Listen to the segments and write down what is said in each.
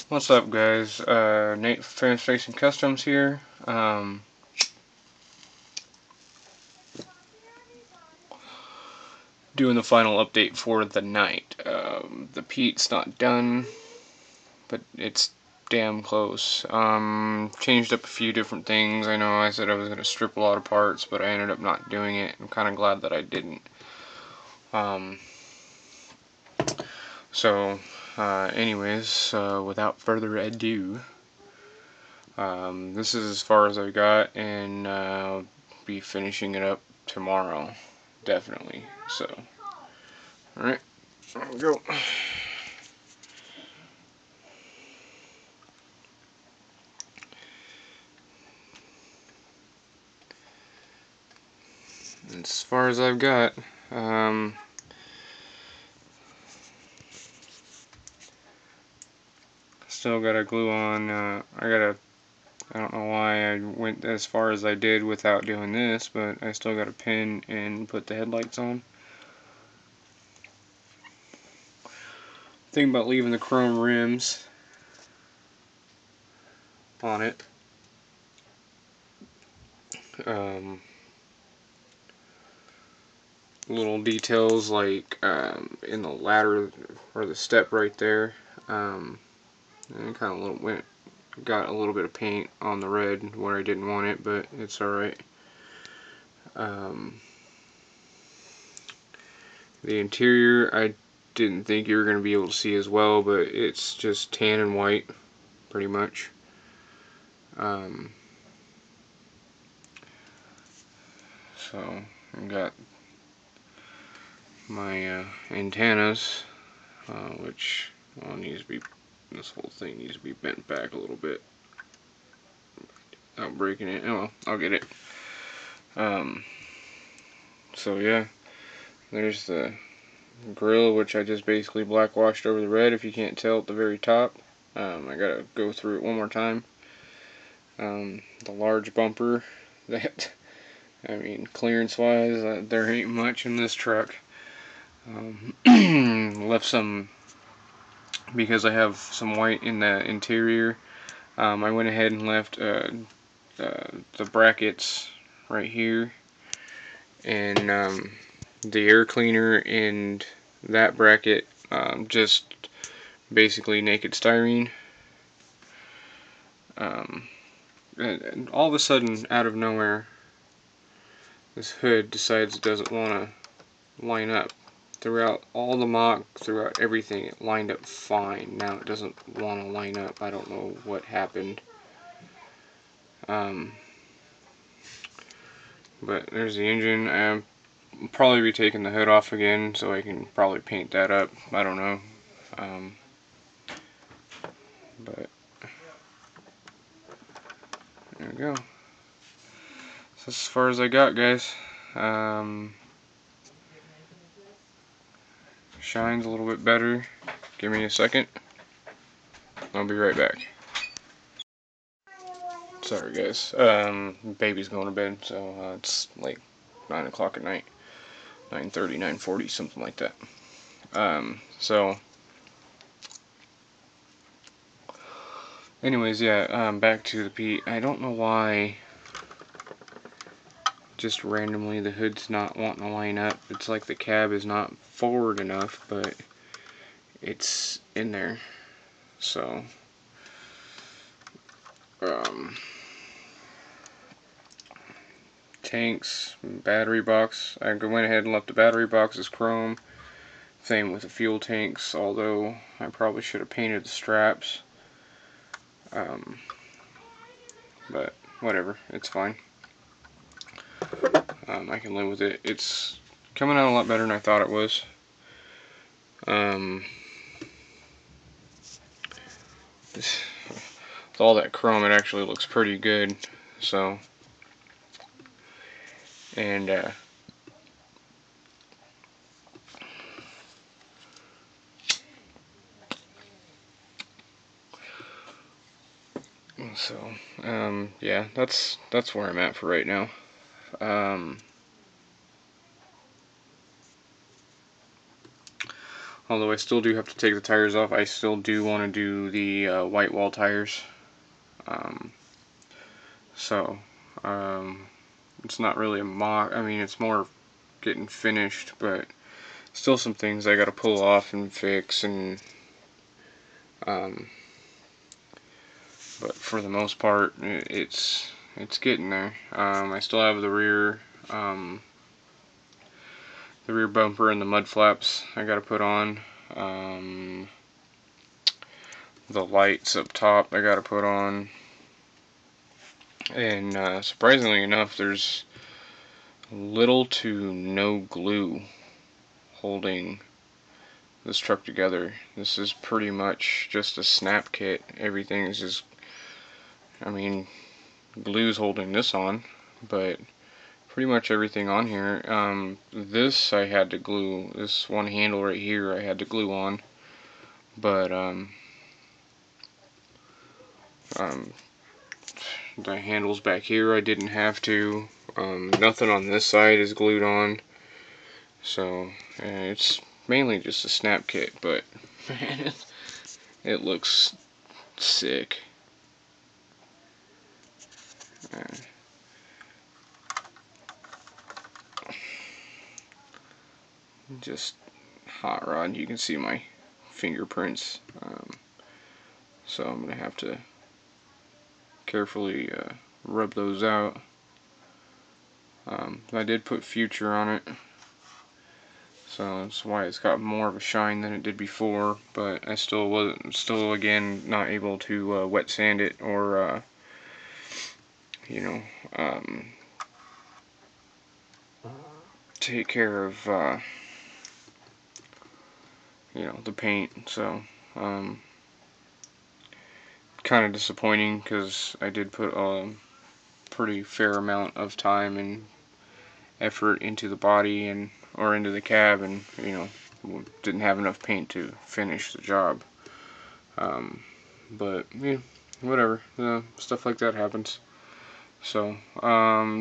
What's up, guys? Nate Fast Racing Customs here. Doing the final update for the night. The peat's not done, but it's damn close. Changed up a few different things. I know I said I was going to strip a lot of parts, but I ended up not doing it. I'm kind of glad that I didn't. Anyways, without further ado, this is as far as I got, and I'll be finishing it up tomorrow, definitely. So, alright, there we go. As far as I've got, still got to glue on. I don't know why I went as far as I did without doing this, but I still got to pin and put the headlights on. Thinking about leaving the chrome rims on it. Little details like in the ladder or the step right there, and kind of got a little bit of paint on the red where I didn't want it, but it's alright. The interior, I didn't think you were going to be able to see as well, but it's just tan and white pretty much. So I got my antennas, which needs to be, this whole thing needs to be bent back a little bit without breaking it. Oh well, I'll get it. So yeah, there's the grill, which I just basically black washed over the red, if you can't tell at the very top. I gotta go through it one more time. The large bumper, that, I mean, clearance wise, there ain't much in this truck. Left some, because I have some white in the interior, I went ahead and left the brackets right here, and the air cleaner and that bracket, just basically naked styrene. And all of a sudden, out of nowhere, this hood decides it doesn't want to line up. Throughout all the mock, throughout everything, it lined up fine. Now it doesn't want to line up. I don't know what happened. But there's the engine. I'll probably be taking the hood off again, so I can probably paint that up. I don't know. But there we go. So that's as far as I got, guys. Shines a little bit better. Give me a second. I'll be right back. Sorry, guys. Baby's going to bed, so it's like 9 o'clock at night. 9:30, 9:40, something like that. So anyways, yeah, back to the peat. I don't know why just randomly the hood's not wanting to line up. It's like the cab is not forward enough, but it's in there. So tanks, battery box. I went ahead and left the battery box as chrome. Same with the fuel tanks, although I probably should have painted the straps. But whatever, it's fine. I can live with it. It's coming out a lot better than I thought it was. With all that chrome, it actually looks pretty good. So, and yeah, that's where I'm at for right now. Although I still do have to take the tires off, I still do want to do the white wall tires. Um, so, it's not really a mock, I mean, it's more getting finished, but still some things I gotta pull off and fix, and but for the most part, it's getting there. I still have the rear bumper and the mud flaps I gotta put on. The lights up top I gotta put on, and surprisingly enough, there's little to no glue holding this truck together. This is pretty much just a snap kit. Everything is just, I mean, glue's holding this on, but pretty much everything on here. This I had to glue, this one handle right here I had to glue on, but the handles back here I didn't have to. Nothing on this side is glued on, so it's mainly just a snap kit, but man, it looks sick. Just hot rod. You can see my fingerprints, so I'm gonna have to carefully rub those out. I did put Future on it, so that's why it's got more of a shine than it did before, but I still again not able to wet sand it or you know, take care of you know, the paint. So kind of disappointing, because I did put a pretty fair amount of time and effort into the body and or into the cab, and you know, didn't have enough paint to finish the job. But yeah, whatever, stuff like that happens. So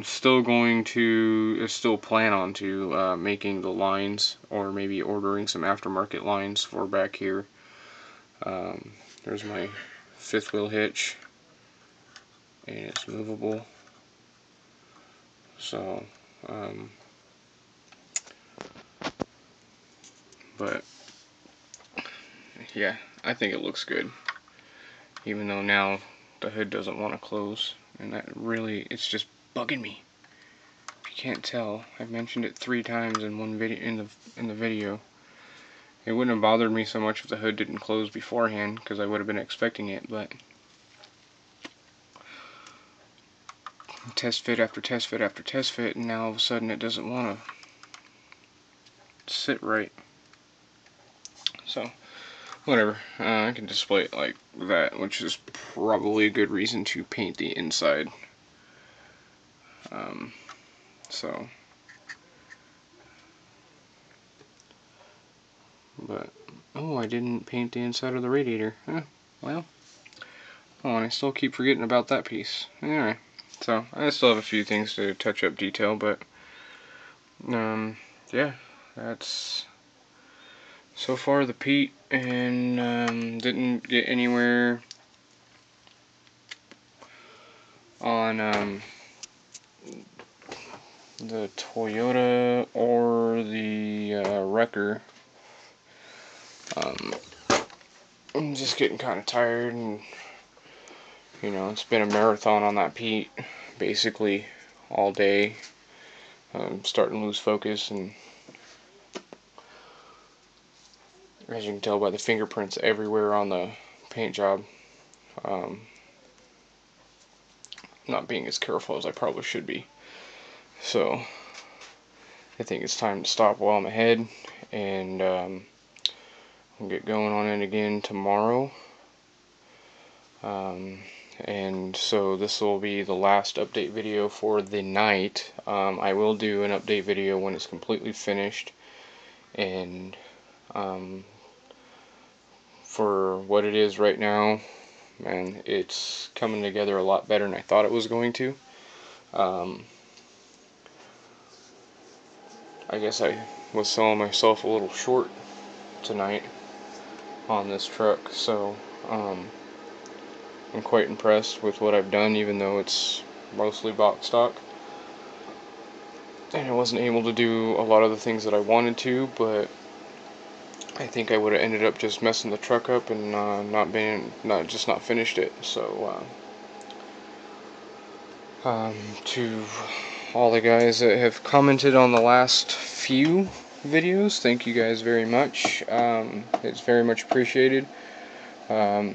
still plan on to making the lines, or maybe ordering some aftermarket lines for back here. There's my fifth wheel hitch, and it's movable. So but yeah, I think it looks good, even though now the hood doesn't want to close, and that really, it's just bugging me. If you can't tell, I've mentioned it 3 times in one video, in the video. It wouldn't have bothered me so much if the hood didn't close beforehand, because I would have been expecting it, but test fit after test fit after test fit, and now all of a sudden it doesn't want to sit right. So whatever, I can display it like that, which is probably a good reason to paint the inside. So, but, oh, I didn't paint the inside of the radiator. Well, oh, and I still keep forgetting about that piece. Anyway, so I still have a few things to touch up detail, but, yeah, that's so far the Pete, and didn't get anywhere on the Toyota or the Wrecker. I'm just getting kind of tired, and you know, it's been a marathon on that Pete basically all day. I'm starting to lose focus, and as you can tell by the fingerprints everywhere on the paint job, not being as careful as I probably should be. So I think it's time to stop while I'm ahead, and I'll get going on it again tomorrow. And so this will be the last update video for the night. I will do an update video when it's completely finished, and for what it is right now, man, it's coming together a lot better than I thought it was going to. I guess I was selling myself a little short tonight on this truck, so I'm quite impressed with what I've done, even though it's mostly box stock. And I wasn't able to do a lot of the things that I wanted to, but I think I would have ended up just messing the truck up and not finished it. So to all the guys that have commented on the last few videos, thank you guys very much. It's very much appreciated. The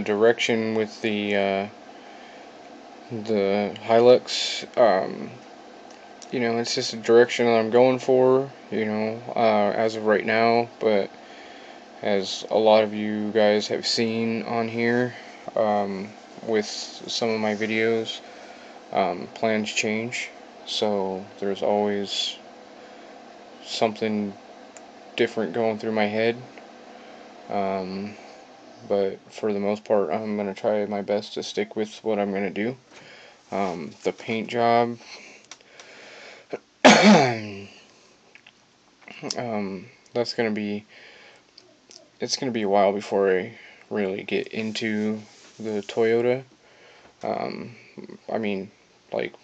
direction with the Hilux, you know, it's just a direction that I'm going for, you know, as of right now. But as a lot of you guys have seen on here, with some of my videos, plans change, so there's always something different going through my head. But for the most part, I'm going to try my best to stick with what I'm going to do. The paint job, that's going to be, it's going to be a while before I really get into the Toyota. I mean, like,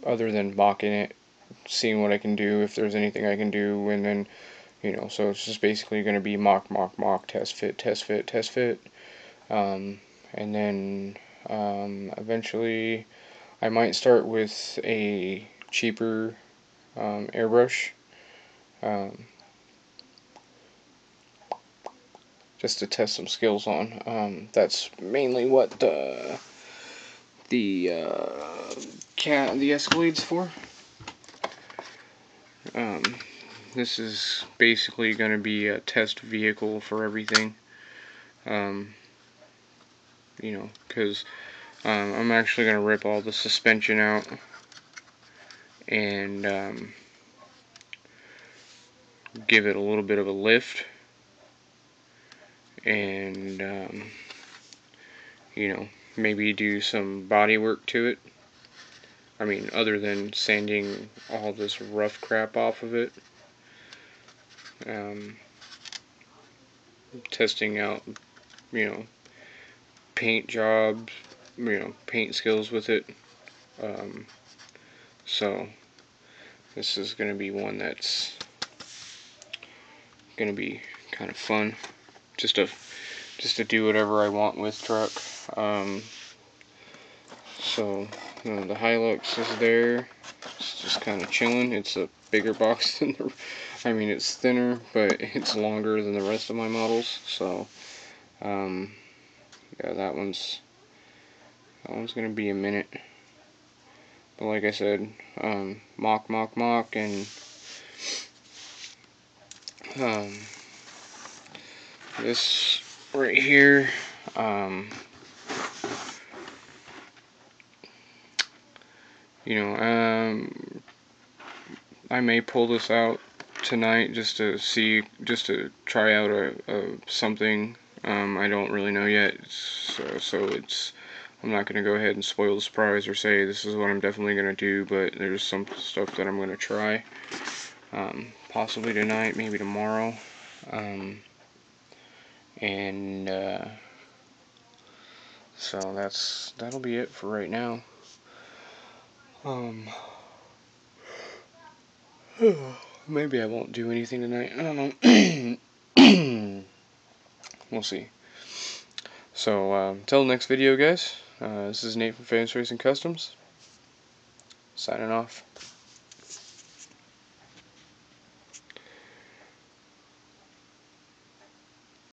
other than mocking it, seeing what I can do, if there's anything I can do, and then, you know, so it's just basically going to be mock, test fit, and then eventually I might start with a cheaper airbrush, just to test some skills on. That's mainly what the Escalade's for. This is basically going to be a test vehicle for everything. You know, because I'm actually going to rip all the suspension out and give it a little bit of a lift, and you know, maybe do some body work to it. I mean, other than sanding all this rough crap off of it. Testing out, you know, paint jobs, you know, paint skills with it. So this is going to be one that's going to be kind of fun, just to do whatever I want with truck. So you know, the Hilux is there. It's just kind of chilling. It's a bigger box than the, I mean, it's thinner, but it's longer than the rest of my models. So yeah, that one's gonna be a minute. But like I said, mock, and this right here, you know, I may pull this out tonight just to see, just to try out a something. I don't really know yet, so it's, I'm not going to go ahead and spoil the surprise or say this is what I'm definitely going to do, but there's some stuff that I'm going to try, possibly tonight, maybe tomorrow, and so that'll be it for right now. Maybe I won't do anything tonight, I don't know. We'll see. So, until the next video, guys, this is Nate from Famous Racing Customs, signing off.